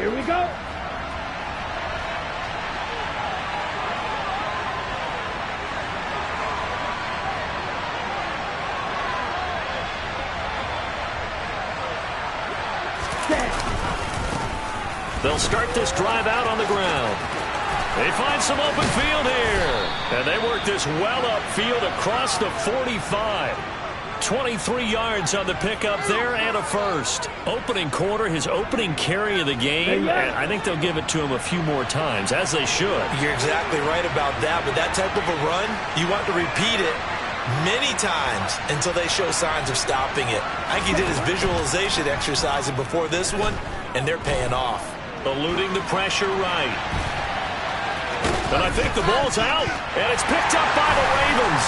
Here we go. They'll start this drive out on the ground. They find some open field here. And they work this well upfield across the 45. 23 yards on the pickup there and a first. Opening quarter, his opening carry of the game. And I think they'll give it to him a few more times, as they should. You're exactly right about that. But that type of a run, you want to repeat it many times until they show signs of stopping it. I think he did his visualization exercising before this one, and they're paying off. Eluding the pressure right. And I think the ball's out, and it's picked up by the Ravens.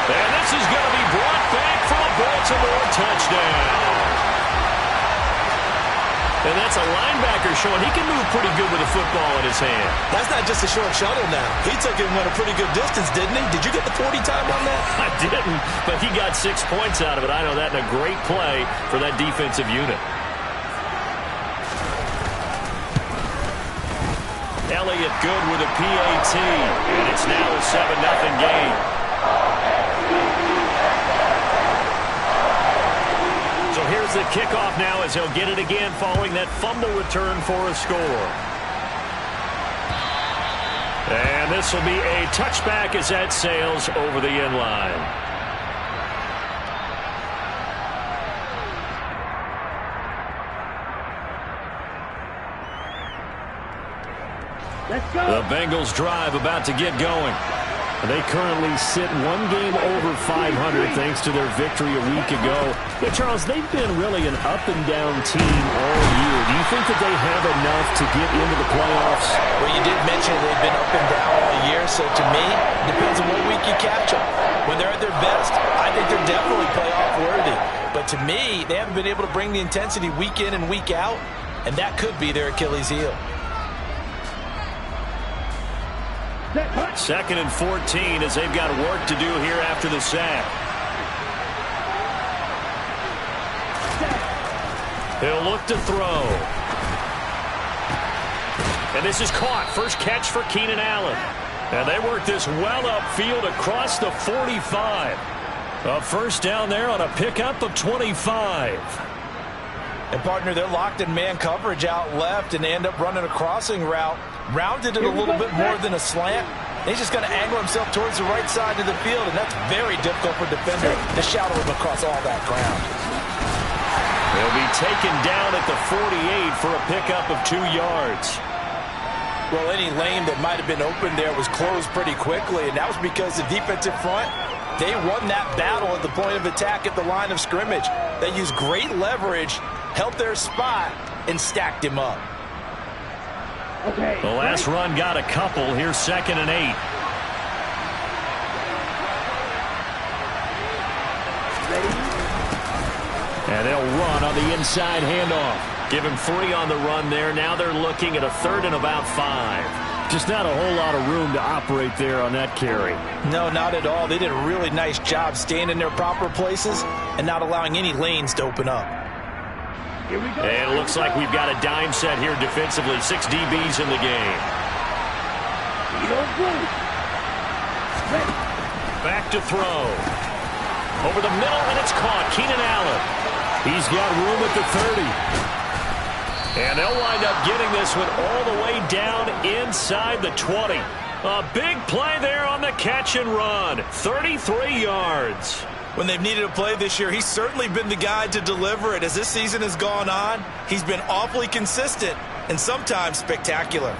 And this is going to be brought back for a Baltimore touchdown. And that's a linebacker showing he can move pretty good with a football in his hand. That's not just a short shuttle now. He took it and went a pretty good distance, didn't he? Did you get the 40 time on that? I didn't, but he got 6 points out of it. I know that, and a great play for that defensive unit. Elliott good with a PAT, and it's now a 7-0 game. So here's the kickoff now as he'll get it again following that fumble return for a score. And this will be a touchback as that sails over the end line. Let's go. The Bengals drive about to get going. They currently sit one game over 500 thanks to their victory a week ago. Yeah, Charles, they've been really an up-and-down team all year. Do you think that they have enough to get into the playoffs? Well, you did mention they've been up and down all year, so to me, it depends on what week you catch them. When they're at their best, I think they're definitely playoff-worthy. But to me, they haven't been able to bring the intensity week in and week out, and that could be their Achilles heel. 2nd and 14 as they've got work to do here after the sack. He'll look to throw. And this is caught. First catch for Keenan Allen. And they work this well upfield across the 45. A first down there on a pickup of 25. And, partner, they're locked in man coverage out left, and they end up running a crossing route. Rounded it a little bit more than a slant. He's just going to angle himself towards the right side of the field, and that's very difficult for a defender to shadow him across all that ground. He'll be taken down at the 48 for a pickup of 2 yards. Well, any lane that might have been open there was closed pretty quickly, and that was because the defensive front, they won that battle at the point of attack at the line of scrimmage. They used great leverage, held their spot, and stacked him up. Okay. The last run got a couple. Here's 2nd and 8. And they'll run on the inside handoff. Give him 3 on the run there. Now they're looking at a 3rd and about 5. Just not a whole lot of room to operate there on that carry. No, not at all. They did a really nice job staying in their proper places and not allowing any lanes to open up. Here we go. And it looks like we've got a dime set here defensively. 6 DBs in the game. Back to throw. Over the middle, and it's caught. Keenan Allen. He's got room at the 30. And they'll wind up getting this one all the way down inside the 20. A big play there on the catch and run. 33 yards. When they've needed a play this year, he's certainly been the guy to deliver it. As this season has gone on, he's been awfully consistent and sometimes spectacular.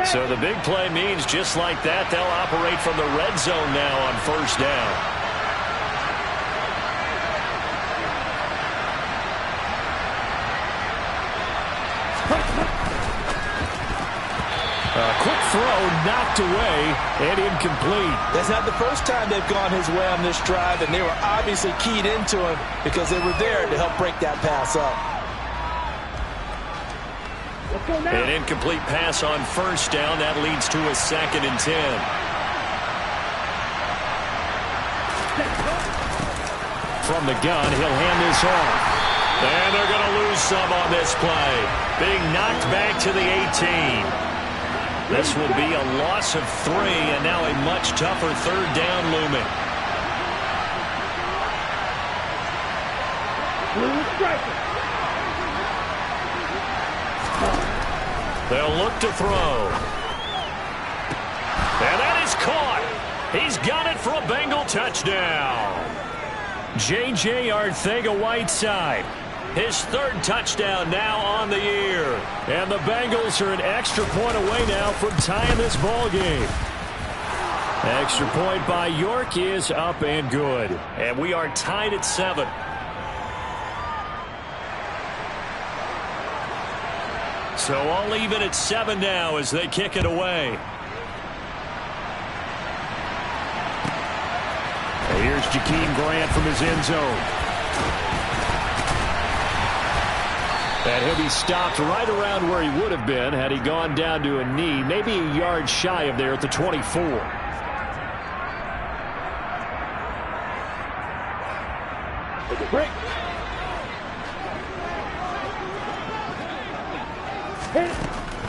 So the big play means just like that, they'll operate from the red zone now on first down. A quick throw knocked away and incomplete. That's not the first time they've gone his way on this drive, and they were obviously keyed into him because they were there to help break that pass up. An incomplete pass on first down. That leads to a 2nd and 10. From the gun, he'll hand this off. And they're going to lose some on this play. Being knocked back to the 18. This will be a loss of 3, and now a much tougher third down looming. They'll look to throw. And that is caught. He's got it for a Bengal touchdown. J.J. Arcega-Whiteside. His 3rd touchdown now on the year. And the Bengals are an extra point away now from tying this ball game. Extra point by York is up and good. And we are tied at 7. So all even at 7 now as they kick it away. Here's Jakeem Grant from his end zone. And he'll be stopped right around where he would have been had he gone down to a knee, maybe a yard shy of there at the 24. Take a break.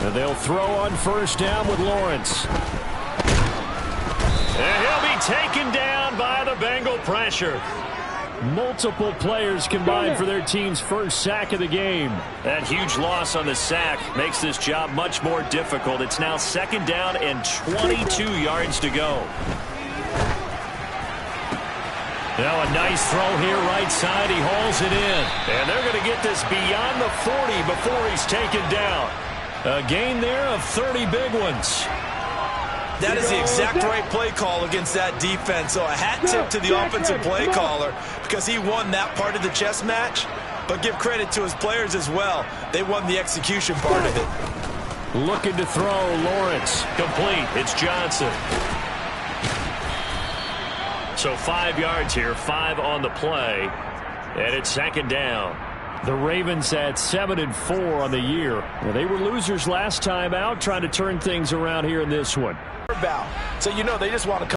And they'll throw on first down with Lawrence. And he'll be taken down by the Bengal pressure. Multiple players combined for their team's first sack of the game. That huge loss on the sack makes this job much more difficult. It's now 2nd down and 22 yards to go. Now a nice throw here right side. He hauls it in. And they're going to get this beyond the 40 before he's taken down. A gain there of 30 big ones. That is the exact right play call against that defense. So a hat tip to the offensive play caller because he won that part of the chess match. But give credit to his players as well. They won the execution part of it. Looking to throw, Lawrence. Complete. It's Johnson. So 5 yards here, 5 on the play. And it's 2nd down. The Ravens at 7-4 on the year. Well, they were losers last time out, trying to turn things around here in this one. So, they just want to